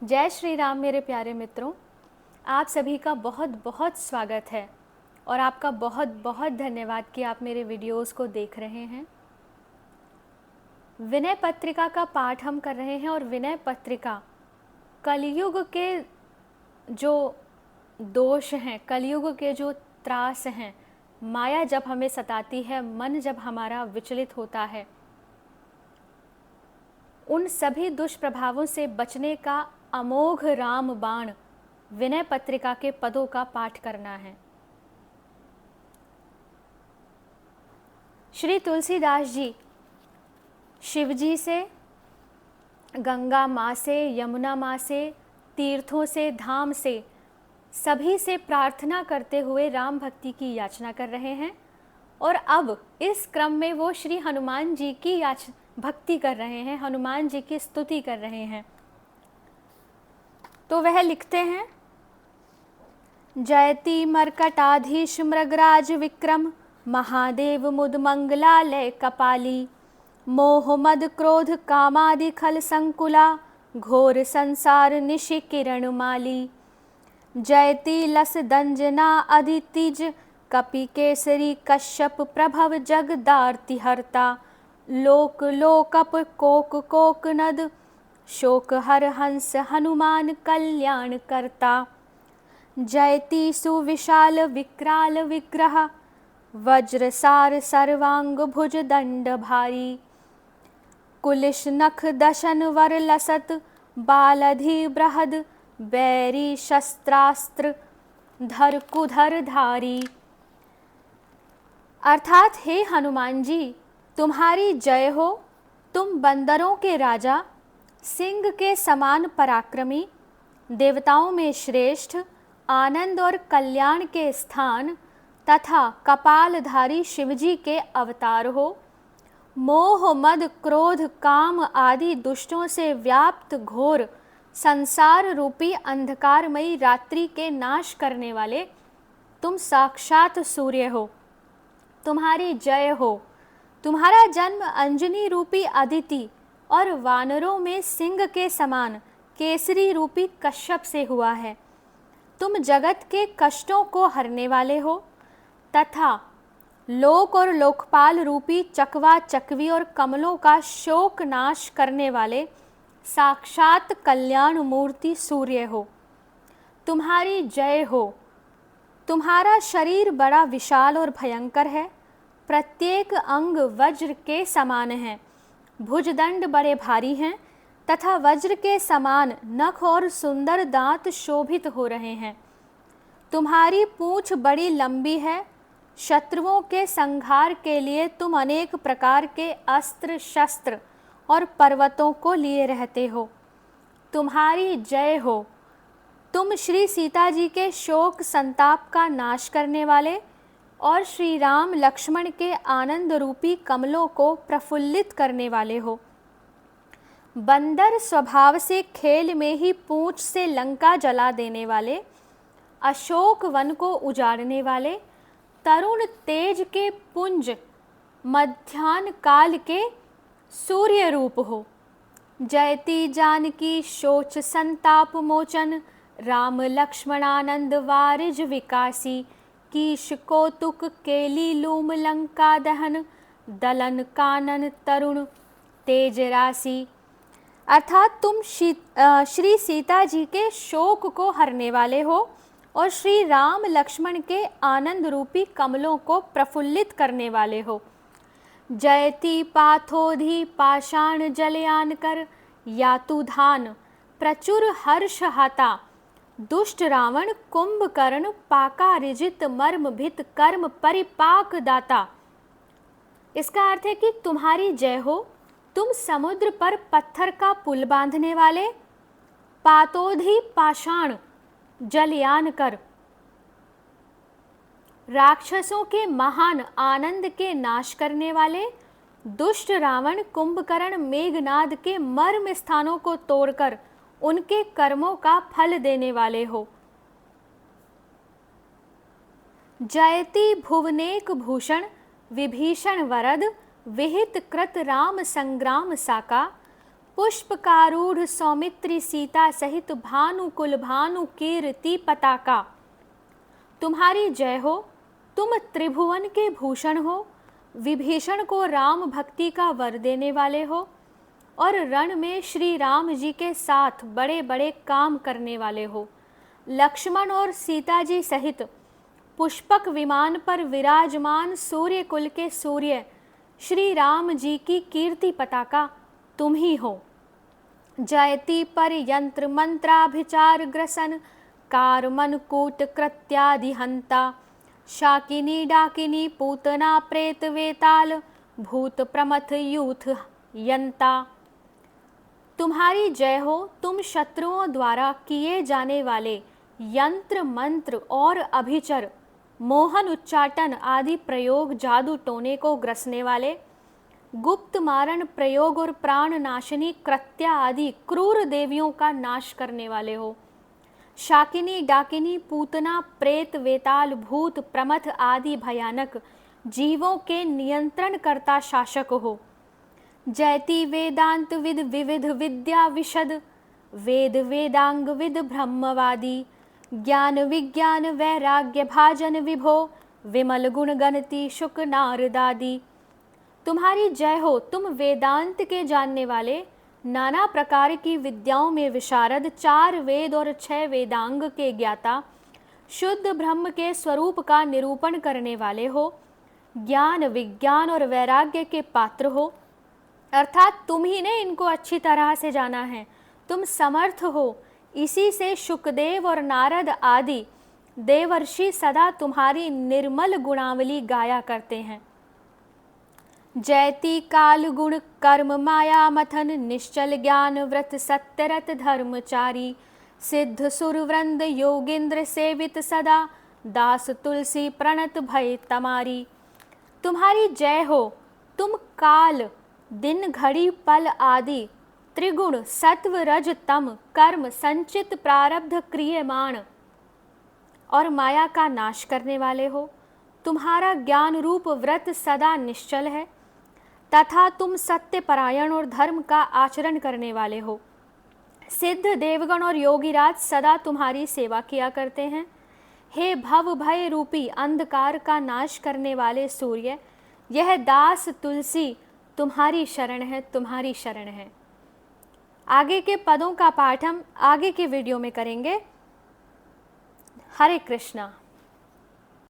जय श्री राम मेरे प्यारे मित्रों, आप सभी का बहुत बहुत स्वागत है और आपका बहुत बहुत धन्यवाद कि आप मेरे वीडियोस को देख रहे हैं। विनय पत्रिका का पाठ हम कर रहे हैं और विनय पत्रिका कलयुग के जो दोष हैं, कलयुग के जो त्रास हैं, माया जब हमें सताती है, मन जब हमारा विचलित होता है, उन सभी दुष्प्रभावों से बचने का अमोघ राम बाण विनय पत्रिका के पदों का पाठ करना है। श्री तुलसीदास जी शिव जी से, गंगा माँ से, यमुना माँ से, तीर्थों से, धाम से, सभी से प्रार्थना करते हुए राम भक्ति की याचना कर रहे हैं। और अब इस क्रम में वो श्री हनुमान जी की भक्ति कर रहे हैं, हनुमान जी की स्तुति कर रहे हैं। तो वह लिखते हैं, जयति मर्कटाधीश मृगराज विक्रम, महादेव मुद मंगलालय कपाली, मोह मद क्रोध कामादि खल संकुला, घोर संसार निशि किरण माली। जयति लस दंजना अदितिज, कपि केसरी कश्यप प्रभव जगदार्ति हरता, लोक लोकप कोक कोक नद, शोक हर हंस हनुमान कल्याण करता। जयति सुविशाल विक्राल विग्रह, वज्रसार सर्वांग भुज दंड भारी, कुलिश नख दशन वर लसत, बालधि बृहद बैरी शस्त्रास्त्र धर कुधर धारी। अर्थात हे हनुमान जी, तुम्हारी जय हो। तुम बंदरों के राजा, सिंह के समान पराक्रमी, देवताओं में श्रेष्ठ, आनंद और कल्याण के स्थान तथा कपालधारी शिवजी के अवतार हो। मोह मद क्रोध काम आदि दुष्टों से व्याप्त घोर संसार रूपी अंधकारमयी रात्रि के नाश करने वाले तुम साक्षात सूर्य हो। तुम्हारी जय हो। तुम्हारा जन्म अंजनी रूपी अदिति और वानरों में सिंह के समान केसरी रूपी कश्यप से हुआ है। तुम जगत के कष्टों को हरने वाले हो तथा लोक और लोकपाल रूपी चकवा चकवी और कमलों का शोक नाश करने वाले साक्षात कल्याण मूर्ति सूर्य हो। तुम्हारी जय हो। तुम्हारा शरीर बड़ा विशाल और भयंकर है, प्रत्येक अंग वज्र के समान है, भुजदंड बड़े भारी हैं तथा वज्र के समान नख और सुंदर दांत शोभित हो रहे हैं। तुम्हारी पूंछ बड़ी लंबी है, शत्रुओं के संहार के लिए तुम अनेक प्रकार के अस्त्र शस्त्र और पर्वतों को लिए रहते हो। तुम्हारी जय हो। तुम श्री सीता जी के शोक संताप का नाश करने वाले और श्री राम लक्ष्मण के आनंद रूपी कमलों को प्रफुल्लित करने वाले हो। बंदर स्वभाव से खेल में ही पूंछ से लंका जला देने वाले, अशोक वन को उजाड़ने वाले, तरुण तेज के पुंज मध्याह्न काल के सूर्य रूप हो। जयति जानकी शोच संताप मोचन, राम लक्ष्मणानंद वारिज विकासी, कीश कौतुक केली लूम लंका दहन, दलन कानन तरुण तेज राशि। अर्थात तुम श्री सीता जी के शोक को हरने वाले हो और श्री राम लक्ष्मण के आनंद रूपी कमलों को प्रफुल्लित करने वाले हो। जयति पाथोधि पाषाण जलयान कर, यातुधान प्रचुर हर्ष हता, दुष्ट रावण कुंभकर्ण पाकारिजित मर्म भित कर्म परिपाक दाता। इसका अर्थ है कि तुम्हारी जय हो। तुम समुद्र पर पत्थर का पुल बांधने वाले, पातोधि पाषाण जलयान कर, राक्षसों के महान आनंद के नाश करने वाले, दुष्ट रावण कुंभकर्ण मेघनाद के मर्म स्थानों को तोड़कर उनके कर्मों का फल देने वाले हो। जयति भुवनेक भूषण विभीषण वरद, विहित कृत राम संग्राम साका, पुष्पकारूढ़ सौमित्री सीता सहित भानुकुल भानु कीर्ति पताका। तुम्हारी जय हो, तुम त्रिभुवन के भूषण हो, विभीषण को राम भक्ति का वर देने वाले हो और रण में श्री राम जी के साथ बड़े बड़े काम करने वाले हो। लक्ष्मण और सीता जी सहित पुष्पक विमान पर विराजमान सूर्य कुल के सूर्य श्री राम जी की कीर्ति पताका तुम ही हो। जयति पर यंत्र मंत्राभिचार ग्रसन कारमनकूट कृत्यादिहंता। शाकिनी डाकिनी पूतना प्रेत वेताल भूत प्रमथ यूथ यंता। तुम्हारी जय हो, तुम शत्रुओं द्वारा किए जाने वाले यंत्र मंत्र और अभिचर मोहन उच्चाटन आदि प्रयोग जादू टोने को ग्रसने वाले, गुप्त मारण प्रयोग और प्राण नाशनी कृत्या आदि क्रूर देवियों का नाश करने वाले हो। शाकिनी डाकिनी पूतना प्रेत वेताल भूत प्रमथ आदि भयानक जीवों के नियंत्रण करता शासक हो। जयति वेदांत विद विविध विद्या विशद वेद वेदांग विद ब्रह्मवादी। ज्ञान विज्ञान वैराग्य भाजन विभो विमल गुण गणति शुक नारदादि। तुम्हारी जय हो, तुम वेदांत के जानने वाले, नाना प्रकार की विद्याओं में विशारद, 4 वेद और 6 वेदांग के ज्ञाता, शुद्ध ब्रह्म के स्वरूप का निरूपण करने वाले हो। ज्ञान विज्ञान और वैराग्य के पात्र हो, अर्थात तुम ही ने इनको अच्छी तरह से जाना है, तुम समर्थ हो। इसी से शुकदेव और नारद आदि देवर्षि सदा तुम्हारी निर्मल गुणावली गाया करते हैं। जयति काल गुण कर्म माया मथन निश्चल ज्ञान व्रत सत्यरत धर्मचारी। सिद्ध सुरवृंद योगेंद्र सेवित सदा दास तुलसी प्रणत भय तमारी। तुम्हारी जय हो, तुम काल दिन घड़ी पल आदि त्रिगुण सत्व रज तम कर्म संचित प्रारब्ध क्रियमाण और माया का नाश करने वाले हो। तुम्हारा ज्ञान रूप व्रत सदा निश्चल है तथा तुम सत्य परायण और धर्म का आचरण करने वाले हो। सिद्ध देवगण और योगीराज सदा तुम्हारी सेवा किया करते हैं। हे भव भय रूपी अंधकार का नाश करने वाले सूर्य, यह दास तुलसी तुम्हारी शरण है, तुम्हारी शरण है। आगे के पदों का पाठ हम आगे के वीडियो में करेंगे। हरे कृष्णा।